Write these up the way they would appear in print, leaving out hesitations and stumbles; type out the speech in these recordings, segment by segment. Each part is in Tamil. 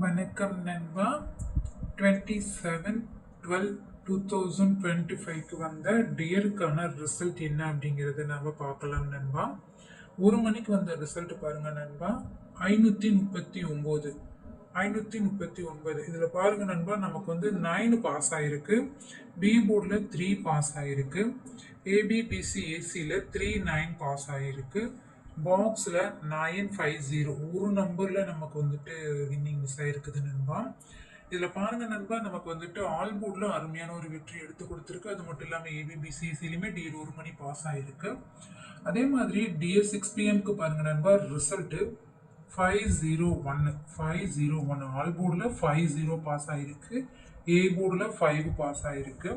வணக்கம் நண்பா. 27/12/2025 வந்த டியருக்கான ரிசல்ட் என்ன அப்படிங்கிறத நாம் பார்க்கலாம் நண்பா. 1 மணிக்கு வந்த ரிசல்ட் பாருங்க நண்பா. 539 539 இதில் பாருங்க நண்பா, நமக்கு வந்து 9 பாஸ் ஆயிருக்கு. பி போர்டில் 3 பாஸ் ஆயிருக்கு. ஏபிபிசி ஏசியில் 39 பாஸ் ஆயிருக்கு. பாக்ஸில் 950 ஒரு நம்பரில் நமக்கு வந்துட்டு வின்னிங் மிஸ் ஆயிருக்குது நண்பா. இதில் பாருங்க நண்பா, நமக்கு வந்துட்டு ஆல் போர்டில் அருமையான ஒரு வெற்றி எடுத்து கொடுத்துருக்கு. அது மட்டும் இல்லாமல் ஏபிபிசிசிலையுமே டிஎர் 1 மணி பாஸ் ஆயிருக்கு. அதே மாதிரி டிஎர் 6 PM பாருங்க நண்பா, ரிசல்ட்டு 501 ஆல் போர்டில் 50 பாஸ் ஆயிருக்கு. ஏ போர்டில் 5 பாஸ் ஆயிருக்கு.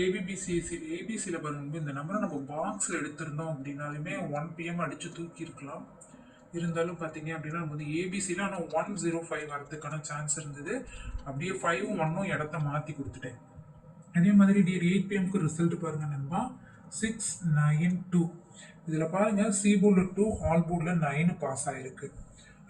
ஏபிசியில் பாருங்க, இந்த நம்பரை நம்ம பாக்ஸில் எடுத்திருந்தோம் அப்படின்னாலுமே 1 PM அடித்து தூக்கியிருக்கலாம். இருந்தாலும் பார்த்தீங்க அப்படின்னா நம்ம வந்து ஏபிசியில் ஆனால் 105 வரதுக்கான சான்ஸ் இருந்தது. அப்படியே 5ம் 1ம் இடத்த மாற்றி கொடுத்துட்டேன். அதே மாதிரி டியர் 8 PM ரிசல்ட் பாருங்க நண்பா, 692. இதில் பாருங்க, சி போர்டில் 2, ஆல் போர்டில் 9 பாஸ் ஆயிருக்கு.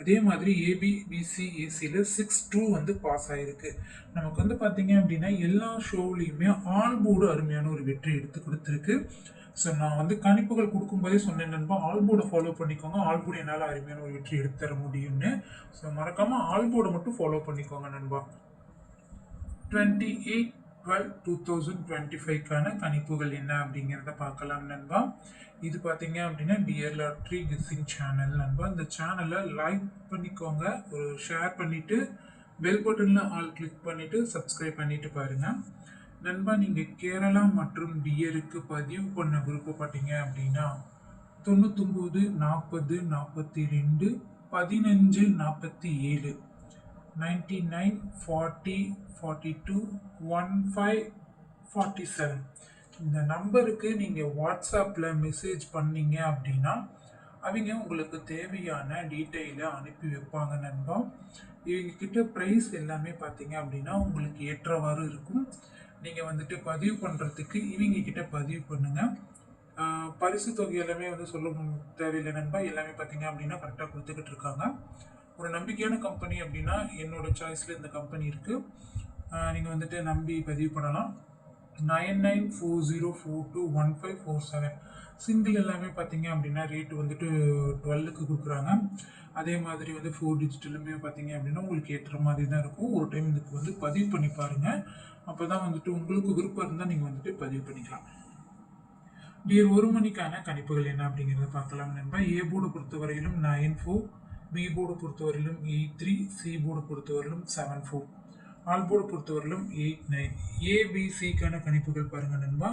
அதே மாதிரி ஏபிபிசி ஏசியில் 62 வந்து பாஸ் ஆயிருக்கு. நமக்கு வந்து பார்த்தீங்க அப்படின்னா எல்லா ஷோவிலையுமே ஆல் போர்டு அருமையான ஒரு வெற்றி எடுத்து கொடுத்துருக்கு. ஸோ நான் வந்து கணிப்புகள் கொடுக்கும்போதே சொன்னேன் நண்பா, ஆல் போர்டை ஃபாலோ பண்ணிக்கோங்க. ஆல் போர்டு என்னால் அருமையான ஒரு வெற்றி எடுத்து தர முடியும்னு. ஸோ மறக்காமல் ஆல் போர்டை மட்டும் ஃபாலோ பண்ணிக்கோங்க நண்பா. 28/12/2025க்கான கணிப்புகள் என்ன அப்படிங்கிறத பார்க்கலாம் நண்பா. இது பார்த்தீங்க அப்படின்னா டியர் லாட்ரி கெஸ்ஸிங் சேனல் நண்பா. இந்த சேனலை லைக் பண்ணிக்கோங்க, ஒரு ஷேர் பண்ணிவிட்டு பெல் பட்டனில் ஆல் கிளிக் பண்ணிவிட்டு சப்ஸ்கிரைப் பண்ணிவிட்டு பாருங்கள் நண்பா. நீங்கள் கேரளா மற்றும் டியருக்கு பதிவு பண்ண விருப்பப்பட்டீங்க அப்படின்னா 99 40 42 15 47 99 40 42 15 47 இந்த நம்பருக்கு நீங்கள் வாட்ஸ்அப்பில் மெசேஜ் பண்ணீங்க அப்படின்னா அவங்க உங்களுக்கு தேவையான டீட்டெயிலை அனுப்பி வைப்பாங்க நண்பா. இவங்கக்கிட்ட ப்ரைஸ் எல்லாமே பார்த்தீங்க அப்படின்னா உங்களுக்கு ஏற்றவாறு இருக்கும். நீங்கள் வந்துட்டு பதிவு பண்ணுறதுக்கு இவங்கக்கிட்ட பதிவு பண்ணுங்கள். பரிசு தொகை எல்லாமே வந்து சொல்ல தேவையில்லை நண்பா. எல்லாமே பார்த்தீங்க அப்படின்னா கரெக்டாக கொடுத்துக்கிட்டு இருக்காங்க. ஒரு நம்பிக்கையான கம்பெனி அப்படின்னா என்னோட சாய்ஸில் இந்த கம்பெனி இருக்குது. நீங்கள் வந்துட்டு நம்பி பதிவு பண்ணலாம். 9940421547 சிங்கிள் எல்லாமே பார்த்தீங்க அப்படின்னா ரேட்டு வந்துட்டு 12க்கு கொடுக்குறாங்க. அதே மாதிரி வந்து 4 டிஜிட்டலுமே பார்த்தீங்க அப்படின்னா உங்களுக்கு ஏற்ற மாதிரி தான் இருக்கும். ஒரு டைம் இதுக்கு வந்து பதிவு பண்ணி பாருங்கள். அப்போ தான் வந்துட்டு உங்களுக்கு விருப்பம் இருந்தால் நீங்கள் வந்துட்டு பதிவு பண்ணிக்கலாம். டியர் 1 மணிக்கான கணிப்புகள் என்ன அப்படிங்கிறத பார்க்கலாம் நண்பா. ஏ போர்டு பொறுத்தவரையிலும் 94, பி போர்டு பொறுத்தவரையிலும் 83, சி போர்டு பொறுத்தவரையிலும் 74, ஆல் போர்டு பொறுத்தவரையிலும் 89. ஏபிசிக்கான கணிப்புகள் பாருங்க நண்பா,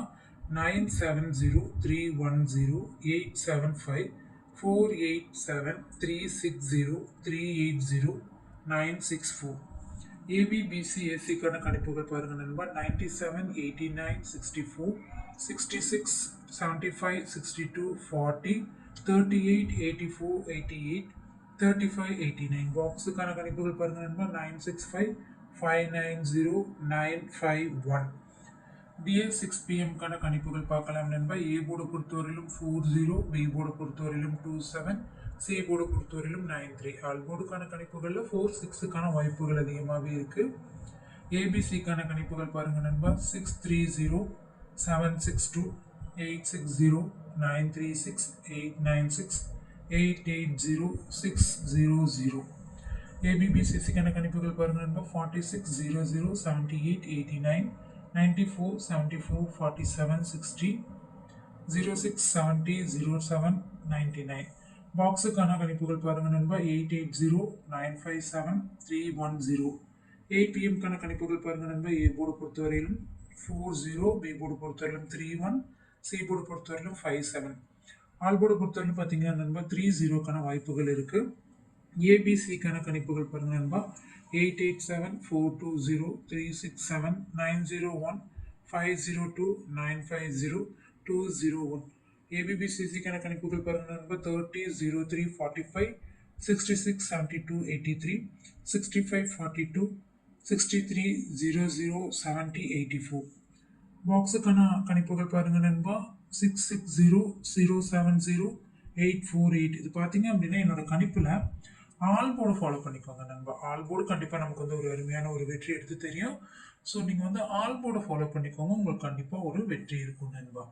970 310 875 487 360 380 964. ஏபிபிசி ஏசிக்கான கணிப்புகள் பாருங்க நண்பா, 97 89 64 66 75 62 40 38 84 88 35 89. பாக்ஸுக்கான கணிப்புகள் பாருங்க நண்பா, 965 590 951. டிஎர் 6 PM கணிப்புகள் பார்க்கலாம் நண்பா. ஏ போர்டு பொறுத்தவரையிலும் 40, பி போர்டு பொறுத்தவரையிலும் 27, சி போர்டு பொறுத்தவரையிலும் 93. ஆல் போர்டுக்கான கணிப்புகளில் 4 6க்கான வாய்ப்புகள் அதிகமாகவே இருக்குது. ஏபிசிக்கான கணிப்புகள் பாருங்க நண்பா, 630 762 860 936 896 880 600. ஏபிபிசிசிக்கான கணிப்புகள் பாருங்க நண்பா, 46 00 78 89 94 74 47 60 06 70 07 99. பாக்ஸுக்கான கணிப்புகள் பாருங்க நண்பா, 880 957 310. 8 PM கணிப்புகள் பாருங்க நண்பா. ஏ போர்டு பொறுத்தவரையிலும் 40, பி போர்டு பொறுத்தவரையிலும் 31, சி போர்டு பொறுத்தவரையிலும் 57. ஆல் போர்டு பொறுத்தவரையிலும் பார்த்தீங்கன்னா நண்பா 30க்கான வாய்ப்புகள் இருக்குது. ஏபிசிக்கான கணிப்புகள் பாருங்க நண்பா, 887 420 367 901 502 950 201. ஏபிபிசிசிக்கான கணிப்புகள் பாருங்க நண்பா, 30 03 45 66 72 83 65 42 63 00 70 84. பாக்ஸுக்கான கணிப்புகள் பாருங்க நண்பா, 660 070 848. இது பார்த்தீங்க அப்படின்னா என்னோட கணிப்பில் ஆல் போர்டு ஃபாலோ பண்ணிக்கோங்க நண்பா. ஆல் போர்டு கண்டிப்பாக நமக்கு வந்து ஒரு அருமையான ஒரு வெற்றி எடுத்து தெரியும். ஸோ நீங்கள் வந்து ஆல் போர்டை ஃபாலோ பண்ணிக்கோங்க. உங்களுக்கு கண்டிப்பாக ஒரு வெற்றி இருக்கும் நண்பா.